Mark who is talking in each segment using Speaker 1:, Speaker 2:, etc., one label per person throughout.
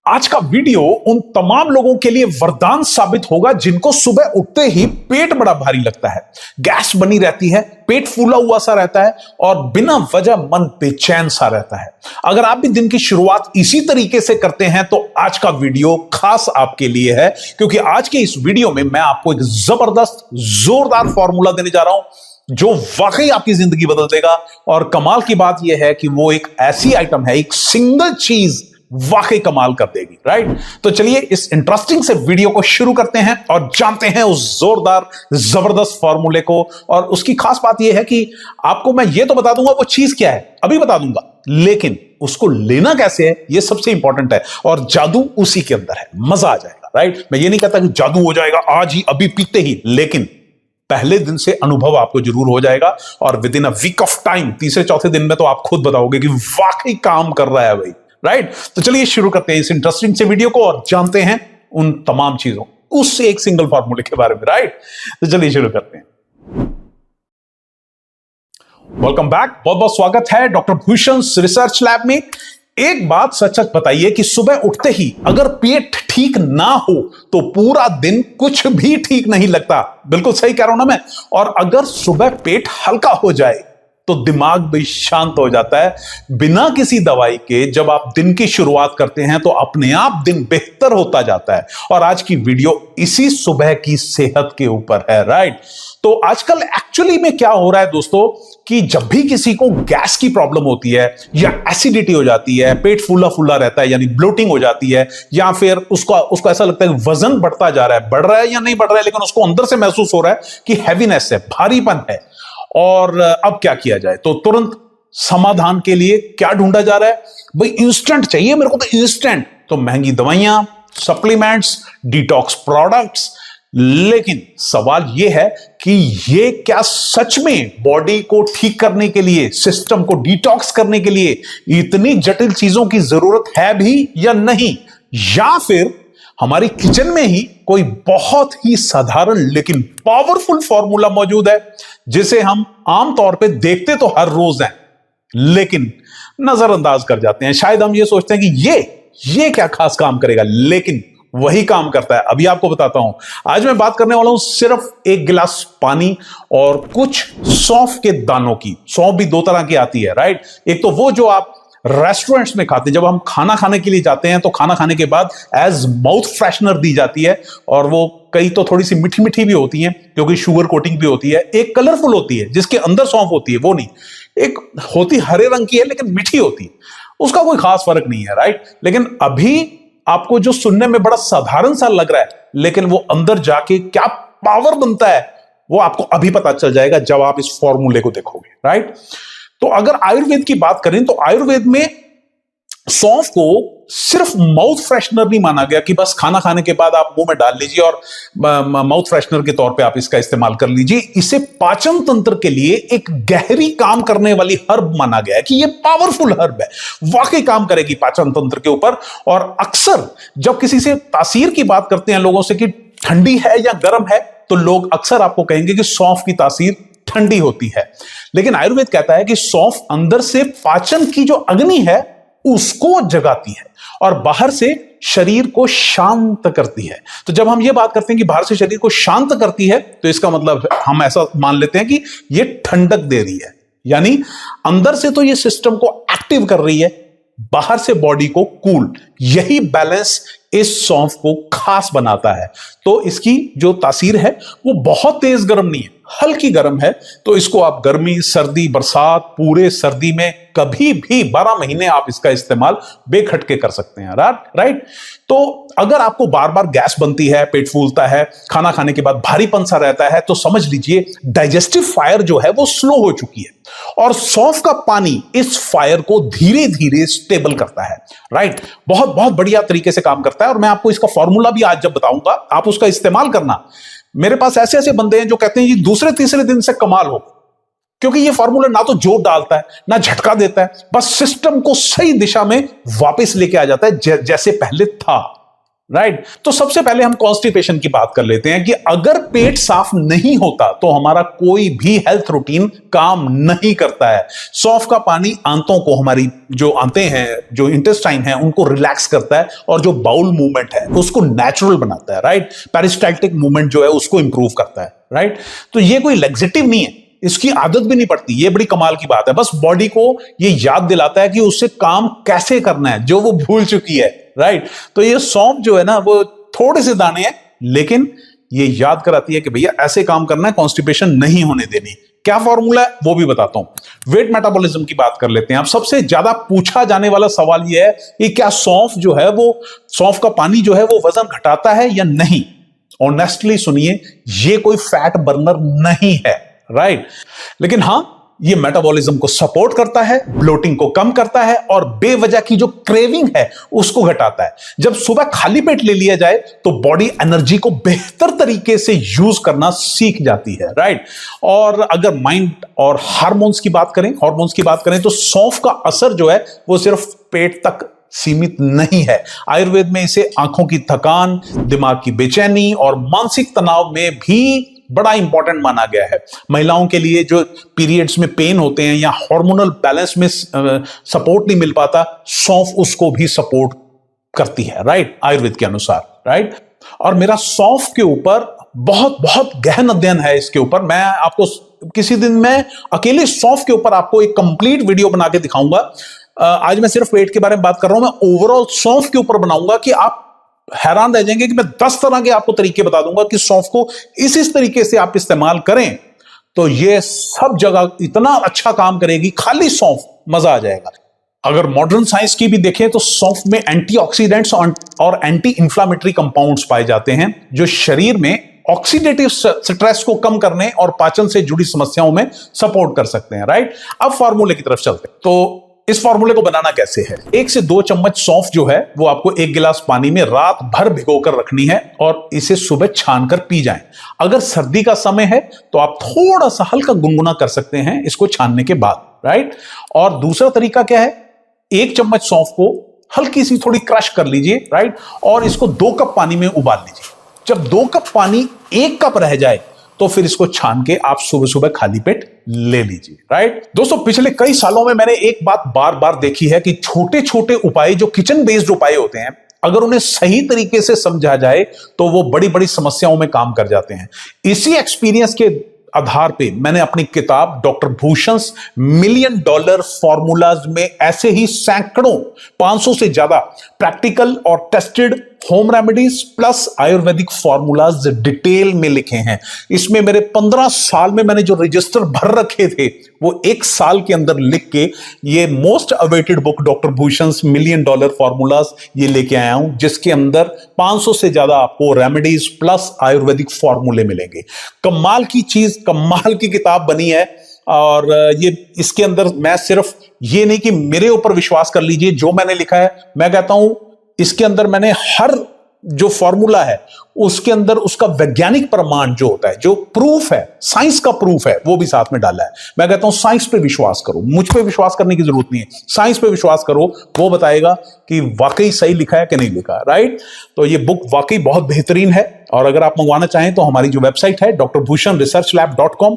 Speaker 1: आज का वीडियो उन तमाम लोगों के लिए वरदान साबित होगा जिनको सुबह उठते ही पेट बड़ा भारी लगता है, गैस बनी रहती है, पेट फूला हुआ सा रहता है और बिना वजह मन बेचैन सा रहता है। अगर आप भी दिन की शुरुआत इसी तरीके से करते हैं तो आज का वीडियो खास आपके लिए है, क्योंकि आज के इस वीडियो में मैं आपको एक जबरदस्त जोरदार फॉर्मूला देने जा रहा हूं जो वाकई आपकी जिंदगी बदल देगा। और कमाल की बात यह है कि वो एक ऐसी आइटम है, एक सिंगल चीज वाकई कमाल कर देगी। राइट, तो चलिए इस इंटरेस्टिंग से वीडियो को शुरू करते हैं और जानते हैं उस जोरदार जबरदस्त फॉर्मूले को। और उसकी खास बात यह है कि आपको मैं ये तो बता दूंगा वो चीज क्या है, अभी बता दूंगा, लेकिन उसको लेना कैसे है ये सबसे इंपॉर्टेंट है और जादू उसी के अंदर है। मजा आ जाएगा। राइट, मैं ये नहीं कहता कि जादू हो जाएगा आज ही अभी पीते ही, लेकिन पहले दिन से अनुभव आपको जरूर हो जाएगा और within a week of time, तीसरे चौथे दिन में तो आप खुद बताओगे कि वाकई काम कर रहा है भाई। राइट, तो चलिए शुरू करते हैं इस इंटरेस्टिंग से वीडियो को और जानते हैं उन तमाम चीजों, उस एक सिंगल फॉर्मूले के बारे में। राइट, तो चलिए शुरू करते हैं। वेलकम बैक, बहुत बहुत स्वागत है डॉक्टर भूषण रिसर्च लैब में। एक बात सच सच बताइए कि सुबह उठते ही अगर पेट ठीक ना हो तो पूरा दिन कुछ भी ठीक नहीं लगता। बिल्कुल सही कह रहा हूं ना मैं। और अगर सुबह पेट हल्का हो जाए तो दिमाग भी शांत हो जाता है। बिना किसी दवाई के जब आप दिन की शुरुआत करते हैं तो अपने आप दिन बेहतर होता जाता है। और आज की वीडियो इसी सुबह की सेहत के ऊपर है। राइट, तो आजकल एक्चुअली में क्या हो रहा है दोस्तों कि जब भी किसी को गैस की प्रॉब्लम होती है या एसिडिटी हो जाती है, पेट फूला फूला रहता है यानी ब्लोटिंग हो जाती है, या फिर उसको ऐसा लगता है वजन बढ़ता जा रहा है, बढ़ रहा है या नहीं बढ़ रहा है, लेकिन उसको अंदर से महसूस हो रहा है कि हैवीनेस है, भारीपन है, और अब क्या किया जाए, तो तुरंत समाधान के लिए क्या ढूंढा जा रहा है भाई, इंस्टेंट चाहिए मेरे को, तो इंस्टेंट, तो महंगी दवाइयां, सप्लीमेंट्स, डिटॉक्स प्रोडक्ट्स। लेकिन सवाल यह है कि ये क्या सच में बॉडी को ठीक करने के लिए, सिस्टम को डिटॉक्स करने के लिए इतनी जटिल चीजों की जरूरत है भी या नहीं, या फिर हमारी किचन में ही कोई बहुत ही साधारण लेकिन पावरफुल फॉर्मूला मौजूद है जिसे हम आमतौर पे देखते तो हर रोज हैं लेकिन नजरअंदाज कर जाते हैं। शायद हम ये सोचते हैं कि ये क्या खास काम करेगा, लेकिन वही काम करता है। अभी आपको बताता हूं। आज मैं बात करने वाला हूं सिर्फ एक गिलास पानी और कुछ सौंफ के दानों की। सौंफ भी दो तरह की आती है। राइट, एक तो वो जो आप रेस्टोरेंट्स में खाते हैं, जब हम खाना खाने के लिए जाते हैं तो खाना खाने के बाद एज माउथ फ्रेशनर दी जाती है, और वो कई तो थोड़ी सी मीठी मीठी भी होती है क्योंकि शुगर कोटिंग भी होती है। एक कलरफुल होती है जिसके अंदर सौंफ होती है, वो नहीं, एक होती हरे रंग की है लेकिन मीठी होती है, उसका कोई खास फर्क नहीं है। राइट, लेकिन अभी आपको जो सुनने में बड़ा साधारण सा लग रहा है, लेकिन वो अंदर जाके क्या पावर बनता है वो आपको अभी पता चल जाएगा जब आप इस फॉर्मूले को देखोगे। राइट, तो अगर आयुर्वेद की बात करें तो आयुर्वेद में सौंफ को सिर्फ माउथ फ्रेशनर नहीं माना गया कि बस खाना खाने के बाद आप मुंह में डाल लीजिए और माउथ फ्रेशनर के तौर पे आप इसका इस्तेमाल कर लीजिए। इसे पाचन तंत्र के लिए एक गहरी काम करने वाली हर्ब माना गया है कि ये पावरफुल हर्ब है, वाकई काम करेगी पाचन तंत्र के ऊपर। और अक्सर जब किसी से तासीर की बात करते हैं लोगों से कि ठंडी है या गर्म है, तो लोग अक्सर आपको कहेंगे कि सौंफ की तासीर ठंडी होती है। लेकिन आयुर्वेद कहता है कि सौंफ अंदर से पाचन की जो अग्नि है उसको जगाती है और बाहर से शरीर को शांत करती है। तो जब हम ये बात करते हैं कि बाहर से शरीर को शांत करती है, तो इसका मतलब हम ऐसा मान लेते हैं कि ये ठंडक दे रही है, यानी अंदर से तो ये सिस्टम को एक्टिव कर रही है, बाहर से बॉडी को कूल। यही बैलेंस इस सौंफ को खास बनाता है। तो इसकी जो तासीर है वो बहुत तेज गर्म नहीं है, हल्की गर्म है। तो इसको आप गर्मी, सर्दी, बरसात, पूरे सर्दी में कभी भी 12 महीने आप इसका इस्तेमाल बेखटके कर सकते हैं। राइट, तो अगर आपको बार बार गैस बनती है, पेट फूलता है, खाना खाने के बाद भारीपन सा रहता है, तो समझ लीजिए डाइजेस्टिव फायर जो है वो स्लो हो चुकी है और सौंफ का पानी इस फायर को धीरे धीरे स्टेबल करता है। राइट, बहुत बहुत बढ़िया तरीके से काम करता है। और मैं आपको इसका फॉर्मूला भी आज जब बताऊंगा आप उसका इस्तेमाल करना। मेरे पास ऐसे ऐसे बंदे हैं जो कहते हैं ये दूसरे तीसरे दिन से कमाल हो, क्योंकि ये फॉर्मूला ना तो जोर डालता है ना झटका देता है, बस सिस्टम को सही दिशा में वापस लेके आ जाता है जैसे पहले था। राइट। तो सबसे पहले हम कॉन्स्टिपेशन की बात कर लेते हैं कि अगर पेट साफ नहीं होता तो हमारा कोई भी हेल्थ रूटीन काम नहीं करता है। सौंफ का पानी आंतों को, हमारी जो आंतें हैं, जो इंटेस्टाइन है, उनको रिलैक्स करता है और जो बाउल मूवमेंट है उसको नेचुरल बनाता है, राइट। पेरिस्टाल्टिक मूवमेंट जो है उसको इंप्रूव करता है, राइट। तो ये कोई लैक्सेटिव नहीं है, इसकी आदत भी नहीं पड़ती, ये बड़ी कमाल की बात है। बस बॉडी को ये याद दिलाता है कि उससे काम कैसे करना है जो वो भूल चुकी है, राइट। तो ये सौंफ जो है ना, वो थोड़े से दाने हैं लेकिन ये याद कराती है कि भैया ऐसे काम करना है, कॉन्स्टिपेशन नहीं होने देनी। क्या फॉर्मूला है वो भी बताता हूं। वेट मेटाबॉलिज्म की बात कर लेते हैं। अब सबसे ज्यादा पूछा जाने वाला सवाल ये है कि क्या सौंफ जो है, वो सौंफ का पानी जो है वो वजन घटाता है या नहीं। ऑनेस्टली सुनिए, ये कोई फैट बर्नर नहीं है, राइट। लेकिन हां, ये मेटाबॉलिज्म को सपोर्ट करता है, ब्लोटिंग को कम करता है और बेवजह की जो क्रेविंग है उसको घटाता है। जब सुबह खाली पेट ले लिया जाए तो बॉडी एनर्जी को बेहतर तरीके से यूज करना सीख जाती है, राइट। और अगर माइंड और हार्मोन्स की बात करें तो सौंफ का असर जो है वो सिर्फ पेट तक सीमित नहीं है। आयुर्वेद में इसे आंखों की थकान, दिमाग की बेचैनी और मानसिक तनाव में भी बड़ा इंपॉर्टेंट माना गया है। महिलाओं के लिए जो पीरियड्स में पेन होते हैं या हार्मोनल बैलेंस में सपोर्ट नहीं मिल पाता, सौंफ उसको भी सपोर्ट करती है, राइट, आयुर्वेद के अनुसार, राइट। और मेरा सौंफ के ऊपर बहुत बहुत गहन अध्ययन है। इसके ऊपर मैं आपको किसी दिन मैं अकेले सौंफ के ऊपर आपको एक कंप्लीट वीडियो बना के दिखाऊंगा। आज मैं सिर्फ पेट के बारे में बात कर रहा हूं, मैं ओवरऑल सौंफ के ऊपर बनाऊंगा कि आप हैरान रह जाएंगे कि मैं 10 तरह के आपको तरीके बता दूंगा कि सौंफ को इस तरीके से आप इस्तेमाल करें तो ये सब जगह इतना अच्छा काम करेगी। खाली सौंफ, मजा आ जाएगा। अगर मॉडर्न साइंस की भी देखें तो सौंफ में एंटीऑक्सीडेंट्स और एंटी इंफ्लामेटरी कंपाउंड्स पाए जाते हैं जो शरीर में ऑक्सीडेटिव स्ट्रेस को कम करने और पाचन से जुड़ी समस्याओं में सपोर्ट कर सकते हैं, राइट। अब फार्मूले की तरफ चलते हैं। तो इस फार्मूले को बनाना कैसे है। 1 से 2 चम्मच सौंफ जो है वो आपको 1 गिलास पानी में रात भर भिगोकर रखनी है और इसे सुबह छानकर पी जाएं। अगर सर्दी का समय है तो आप थोड़ा सा हल्का गुनगुना कर सकते हैं इसको छानने के बाद, राइट। और दूसरा तरीका क्या है, 1 चम्मच सौंफ को हल्की सी थोड़ी क्रश कर लीजिए, राइट, और इसको 2 कप पानी में उबाल लीजिए। जब 2 कप पानी 1 कप रह जाए तो फिर इसको छान के आप सुबह सुबह खाली पेट ले लीजिए, राइट। दोस्तों, पिछले कई सालों में मैंने एक बात बार बार देखी है कि छोटे छोटे उपाय, जो किचन बेस्ड उपाय होते हैं, अगर उन्हें सही तरीके से समझा जाए तो वो बड़ी बड़ी समस्याओं में काम कर जाते हैं। इसी एक्सपीरियंस के आधार पे मैंने अपनी किताब डॉक्टर भूषण्स $1 मिलियन फॉर्मूलाज में ऐसे ही सैकड़ों, 500 से ज्यादा प्रैक्टिकल और tested home remedies plus Ayurvedic formulas detail में लिखे हैं। इसमें मेरे 15 साल में मैंने जो रजिस्टर भर रखे थे वो 1 साल के अंदर लिख के ये most awaited book doctor Bhushan's $1 million formulas ये लेके आया हूं, जिसके अंदर 500 से ज्यादा आपको रेमेडीज प्लस आयुर्वेदिक फॉर्मूले मिलेंगे। कमाल की चीज, कमाल की किताब बनी है। और ये इसके अंदर मैं सिर्फ ये नहीं कि मेरे ऊपर विश्वास कर लीजिए जो मैंने लिखा है, मैं कहता हूं इसके अंदर मैंने हर जो फॉर्मूला है उसके अंदर उसका वैज्ञानिक प्रमाण जो होता है, जो प्रूफ है, साइंस का प्रूफ है, वो भी साथ में डाला है। मैं कहता हूं साइंस पे विश्वास करो, मुझ पे विश्वास करने की जरूरत नहीं है, साइंस पे विश्वास करो, वो बताएगा कि वाकई सही लिखा है कि नहीं लिखा, राइट। तो ये बुक वाकई बहुत बेहतरीन है। और अगर आप मंगवाना चाहें तो हमारी जो वेबसाइट है drbhushanresearchlab.com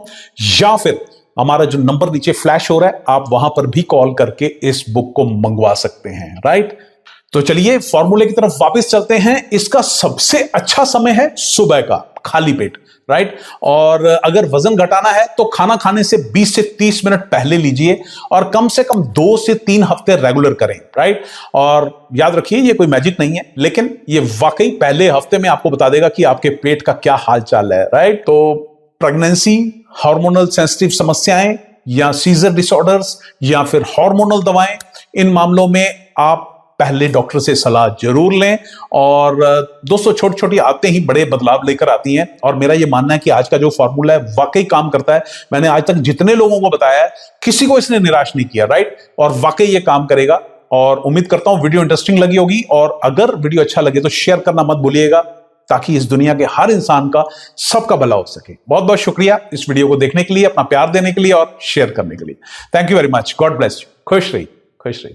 Speaker 1: या फिर हमारा जो नंबर नीचे फ्लैश हो रहा है, आप वहां पर भी कॉल करके इस बुक को मंगवा सकते हैं, राइट। तो चलिए फॉर्मूले की तरफ वापस चलते हैं। इसका सबसे अच्छा समय है सुबह का खाली पेट, राइट। और अगर वजन घटाना है तो खाना खाने से 20 से 30 मिनट पहले लीजिए और कम से कम 2 से 3 हफ्ते रेगुलर करें, राइट। और याद रखिए ये कोई मैजिक नहीं है, लेकिन ये वाकई पहले हफ्ते में आपको बता देगा कि आपके पेट का क्या हाल चाल है, राइट। तो प्रेगनेंसी, हार्मोनल सेंसिटिव समस्याएं या सीजर डिसऑर्डर्स या फिर हार्मोनल दवाएं, इन मामलों में आप पहले डॉक्टर से सलाह जरूर लें। और दोस्तों, छोटी छोटी आदतें ही बड़े बदलाव लेकर आती हैं और मेरा यह मानना है कि आज का जो फॉर्मूला है वाकई काम करता है। मैंने आज तक जितने लोगों को बताया है किसी को इसने निराश नहीं किया, राइट। और वाकई ये काम करेगा और उम्मीद करता हूं वीडियो इंटरेस्टिंग लगी होगी। और अगर वीडियो अच्छा लगे तो शेयर करना मत भूलिएगा ताकि इस दुनिया के हर इंसान का, सबका भला हो सके। बहुत बहुत शुक्रिया इस वीडियो को देखने के लिए, अपना प्यार देने के लिए और शेयर करने के लिए। Thank you very much. God bless you. खुश रहिए, खुश रहिए।